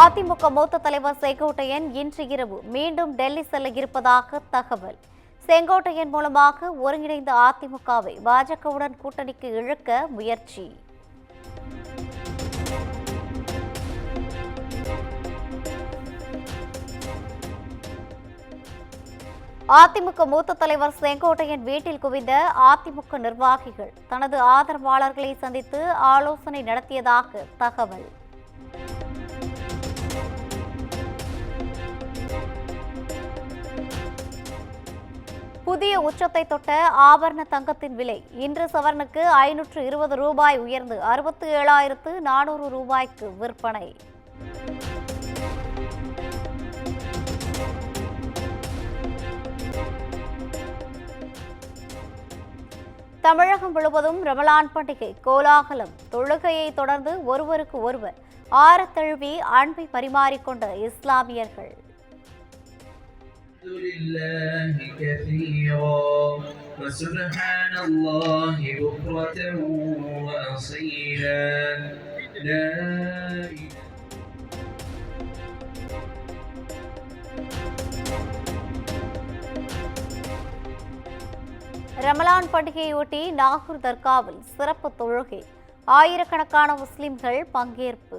அதிமுக மூத்த தலைவர் செங்கோட்டையன் இன்று இரவு மீண்டும் டெல்லி செல்ல இருப்பதாக தகவல். செங்கோட்டையன் மூலமாக ஒருங்கிணைந்த அதிமுகவை பாஜகவுடன் கூட்டணிக்கு இழுக்க முயற்சி. அதிமுக மூத்த தலைவர் செங்கோட்டையன் வீட்டில் குவிந்த அதிமுக நிர்வாகிகள் தனது ஆதரவாளர்களை சந்தித்து ஆலோசனை நடத்தியதாக தகவல். புதிய உச்சத்தை தொட்ட ஆபரண தங்கத்தின் விலை இன்று சவரனுக்கு 520 ரூபாய் உயர்ந்து 67,400 ரூபாய்க்கு விற்பனை. தமிழகம் முழுவதும் ரமலான் பண்டிகை கோலாகலம். தொழுகையை தொடர்ந்து ஒருவருக்கு ஒருவர் ஆரத்தழுவி அன்பை பரிமாறிக்கொண்ட இஸ்லாமியர்கள். ரமலான் பண்டிகையொட்டி நாகூர் தர்காவில் சிறப்பு தொழுகை. ஆயிரக்கணக்கான முஸ்லிம்கள் பங்கேற்பு.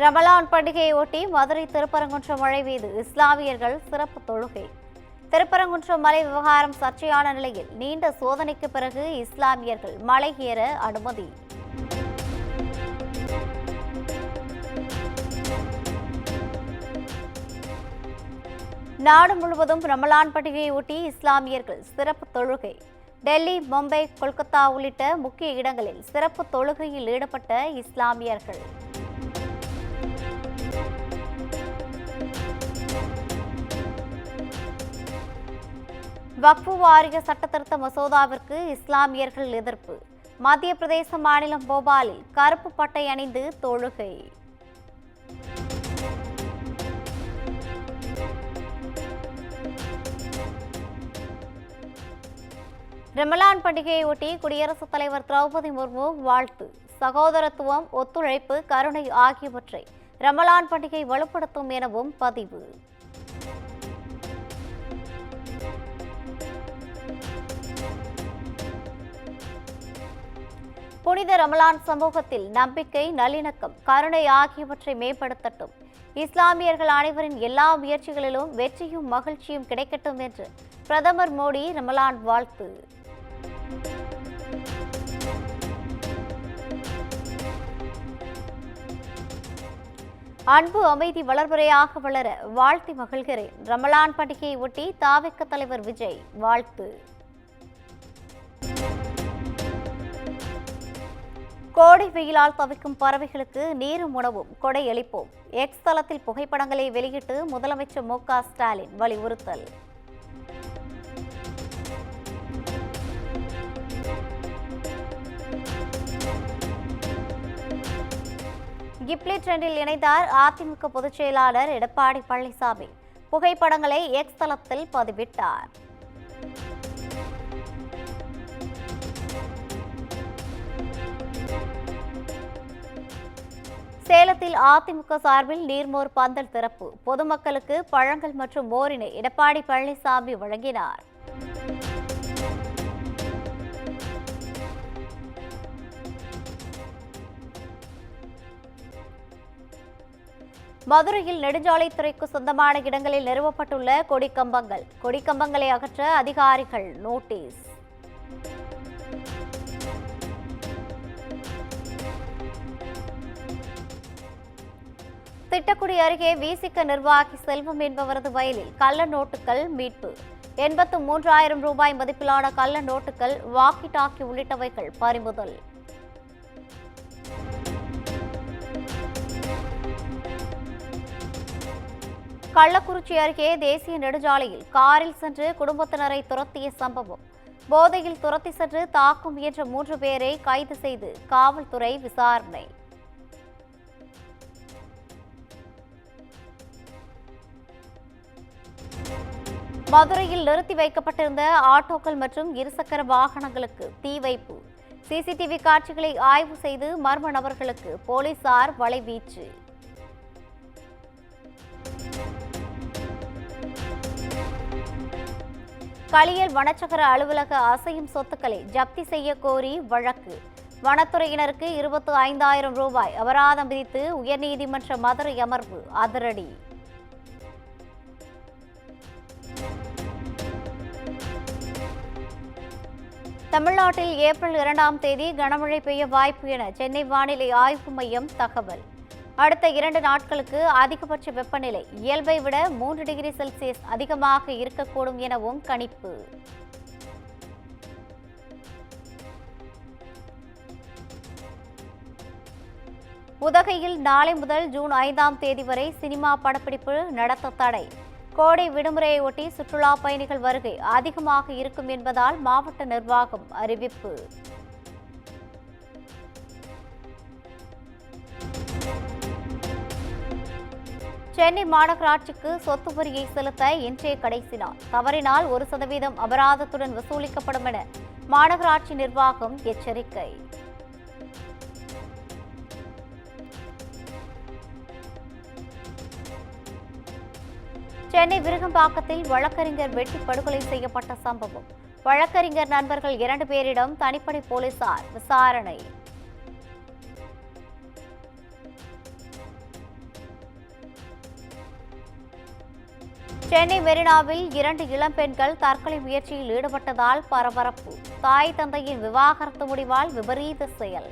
ரமலான் பண்டிகையொட்டி மதுரை திருப்பரங்குன்றம் மழை மீது இஸ்லாமியர்கள் சிறப்பு தொழுகை. திருப்பரங்குன்றம் மலை விவகாரம் சர்ச்சையான நிலையில் நீண்ட சோதனைக்கு பிறகு இஸ்லாமியர்கள் மலை ஏற அனுமதி. நாடு முழுவதும் ரமலான் பண்டிகையொட்டி இஸ்லாமியர்கள் சிறப்பு தொழுகை. டெல்லி, மும்பை, கொல்கத்தா உள்ளிட்ட முக்கிய இடங்களில் சிறப்பு தொழுகையில் ஈடுபட்ட இஸ்லாமியர்கள். வக்ஃபு வாரிய சட்டத்திருத்த மசோதாவிற்கு இஸ்லாமியர்கள் எதிர்ப்பு. மத்திய பிரதேச மாநிலம் போபாலில் கருப்பு பட்டை அணிந்து தொழுகை. ரமலான் பண்டிகையொட்டி குடியரசுத் தலைவர் திரௌபதி முர்மு வாழ்த்து. சகோதரத்துவம், ஒத்துழைப்பு, கருணை ஆகியவற்றை ரமலான் பண்டிகை வலுப்படுத்தும் எனவும் பதிவு. புனித ரமலான் சமூகத்தில் நம்பிக்கை, நல்லிணக்கம், கருணை ஆகியவற்றை மேம்படுத்தட்டும். இஸ்லாமியர்கள் அனைவரின் எல்லா முயற்சிகளிலும் வெற்றியும் மகிழ்ச்சியும் கிடைக்கட்டும் என்று பிரதமர் மோடி ரமலான் வாழ்த்து. அன்பு, அமைதி வளர்முறையாக வளர வாழ்த்தி மகிழ்கிறேன். ரமலான் பண்டிகையை ஒட்டி தாவிக தலைவர் விஜய் வாழ்த்து. கோடை வெயிலால் தவிக்கும் பறவைகளுக்கு நீரும் உணவும் கொடையளிப்போம். எக்ஸ் தளத்தில் புகைப்படங்களை வெளியிட்டு முதலமைச்சர் மு.க. ஸ்டாலின் வலியுறுத்தல். கிப்லி ட்ரெண்டில் இணைந்தார் அதிமுக பொதுச் செயலாளர் எடப்பாடி பழனிசாமி. புகைப்படங்களை எக்ஸ் தளத்தில் பதிவிட்டார். சேலத்தில் அதிமுக சார்பில் நீர்மோர் பந்தல் திறப்பு. பொதுமக்களுக்கு பழங்கள் மற்றும் மோரினை எடப்பாடி பழனிசாமி வழங்கினார். மதுரையில் நெடுஞ்சாலைத்துறைக்கு சொந்தமான இடங்களில் நிறுவப்பட்டுள்ள கொடிக்கம்பங்களை அகற்ற அதிகாரிகள் நோட்டீஸ். திட்டக்குடி அருகே விசிக நிர்வாகி செல்வம் என்பவரது வயலில் கள்ள நோட்டுகள் மீட்பு. 83,000 ரூபாய் மதிப்பிலான கள்ள நோட்டுகள், வாக்கி டாக்கி உள்ளிட்டவைகள் பறிமுதல். கள்ளக்குறிச்சி அருகே தேசிய நெடுஞ்சாலையில் காரில் சென்று குடும்பத்தினரை துரத்திய சம்பவம். போதையில் துரத்தி சென்று தாக்க முயன்ற 3 பேரை கைது செய்து காவல்துறை விசாரணை. மதுரையில் நிறுத்தி வைக்கப்பட்டிருந்த ஆட்டோக்கள் மற்றும் இருசக்கர வாகனங்களுக்கு தீ வைப்பு. சிசிடிவி காட்சிகளை ஆய்வு செய்து மர்ம நபர்களுக்கு போலீசார் வலைவீச்சு. களியல் வனச்சக்கர அலுவலக அசையும் சொத்துக்களை ஜப்தி செய்ய கோரி வழக்கு. வனத்துறையினருக்கு 25,000 ரூபாய் அபராதம் விதித்து உயர்நீதிமன்ற மதுரை அமர்வு அதிரடி. தமிழ்நாட்டில் ஏப்ரல் 2ஆம் தேதி கனமழை பெய்ய வாய்ப்பு என சென்னை வானிலை ஆய்வு மையம் தகவல். அடுத்த 2 நாட்களுக்கு அதிகபட்ச வெப்பநிலை இயல்பை விட 3 டிகிரி செல்சியஸ் அதிகமாக இருக்கக்கூடும் எனவும் கணிப்பு. உதகையில் நாளை முதல் ஜூன் 5ஆம் தேதி வரை சினிமா படப்பிடிப்பு நடத்த தடை. கோடை விடுமுறையை ஒட்டி சுற்றுலா பயணிகள் வருகை அதிகமாக இருக்கும் என்பதால் மாவட்ட நிர்வாகம் அறிவிப்பு. சென்னை மாநகராட்சிக்கு சொத்து வரியை செலுத்த இன்றைய கடைசி நாள். தவறினால் 1% அபராதத்துடன் வசூலிக்கப்படும் என மாநகராட்சி நிர்வாகம் எச்சரிக்கை. சென்னை விருகம்பாக்கத்தில் வழக்கறிஞர் வெட்டி படுகொலை செய்யப்பட்ட சம்பவம். வழக்கறிஞர் நண்பர்கள் 2 பேரிடம் தனிப்படை போலீசார் விசாரணை. சென்னை மெரினாவில் 2 இளம்பெண்கள் தற்கொலை முயற்சியில் ஈடுபட்டதால் பரபரப்பு. தாய் தந்தையின் விவாகரத்து முடிவால் விபரீத செயல்.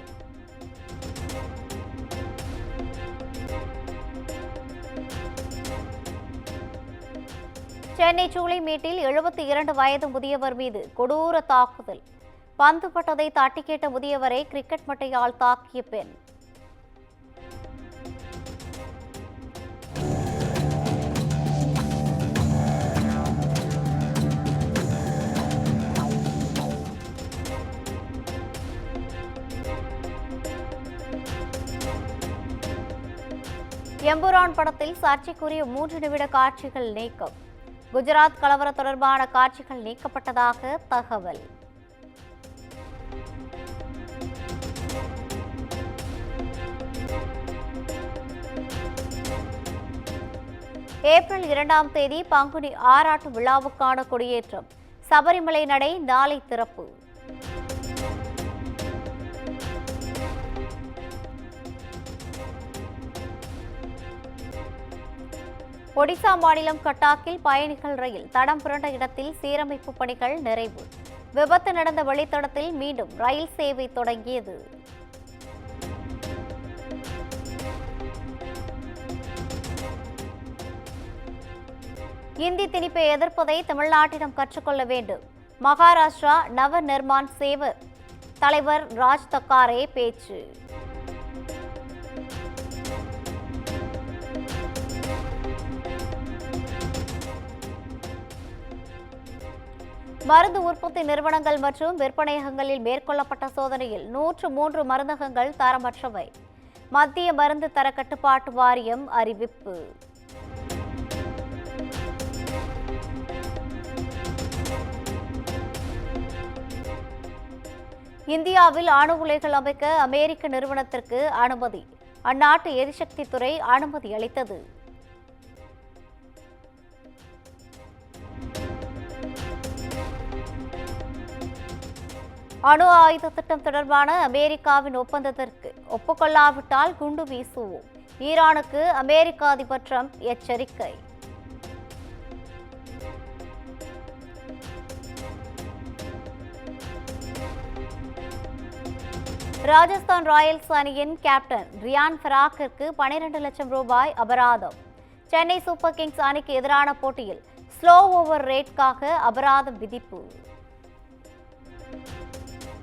சென்னை சூளைமேட்டில் 72 வயது முதியவர் மீது கொடூர தாக்குதல். பந்து பட்டதை தட்டி கேட்ட முதியவரை கிரிக்கெட் மட்டையால் தாக்கிய பெண். எம்புரான் படத்தில் சர்ச்சைக்குரிய 3 நிமிட காட்சிகள் நீக்கம். குஜராத் கலவரம் தொடர்பான காட்சிகள் நீக்கப்பட்டதாக தகவல். ஏப்ரல் 2ஆம் தேதி பங்குனி ஆராட்டு விழாவுக்கான கொடியேற்றம். சபரிமலை நடை நாளை திறப்பு. ஒடிசா மாநிலம் கட்டாக்கில் பயணிகள் ரயில் தடம் புரண்ட இடத்தில் சீரமைப்பு பணிகள் நிறைவு. விபத்து நடந்த வழித்தடத்தில் மீண்டும் ரயில் சேவை தொடங்கியது. இந்தி திணிப்பை எதிர்ப்பதை தமிழ்நாட்டிடம் கற்றுக்கொள்ள வேண்டும். மகாராஷ்டிரா நவ நிர்மாண் சேவ தலைவர் ராஜ் தக்காரே பேச்சு. மருந்து உற்பத்தி நிறுவனங்கள் மற்றும் விற்பனையகங்களில் மேற்கொள்ளப்பட்ட சோதனையில் 103 மருந்தகங்கள் தரமற்றவை. மத்திய மருந்து தர கட்டுப்பாட்டு வாரியம் அறிவிப்பு. இந்தியாவில் அணு உலைகள் அமைக்க அமெரிக்க நிறுவனத்திற்கு அனுமதி. அந்நாட்டு எரிசக்தி துறை அனுமதி அளித்தது. அணு ஆயுத திட்டம் தொடர்பான அமெரிக்காவின் ஒப்பந்தத்திற்கு ஒப்புக்கொள்ளாவிட்டால் குண்டு வீசுவோம். ஈரானுக்கு அமெரிக்க அதிபர் டிரம்ப் எச்சரிக்கை. ராஜஸ்தான் ராயல்ஸ் அணியின் கேப்டன் ரியான் பராக்கிற்கு 12 லட்சம் ரூபாய் அபராதம். சென்னை சூப்பர் கிங்ஸ் அணிக்கு எதிரான போட்டியில் ஸ்லோ ஓவர் ரேட்காக அபராதம் விதிப்பு.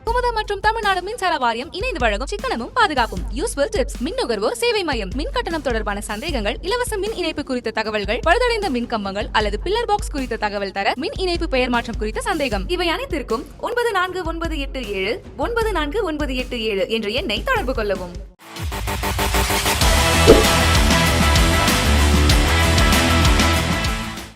குமுதம் மற்றும் தமிழ்நாடு மின்சார வாரியம் இணைந்து வழங்கும் சிக்கனமும் பாதுகாப்பும் யூஸ்ஃபுல் டிப்ஸ். மின் நுகர்வோர் சேவை மையம். மின் கட்டணம் தொடர்பான சந்தேகங்கள், இலவச மின் இணைப்பு குறித்த தகவல்கள், பழுதடைந்த மின் கம்பங்கள் அல்லது பில்லர் பாக்ஸ் குறித்த தகவல் தர, மின் இணைப்பு பெயர் மாற்றம் குறித்த சந்தேகம், இவை அனைத்திற்கும் 9497 9497 என்ற எண்ணை தொடர்பு கொள்ளவும்.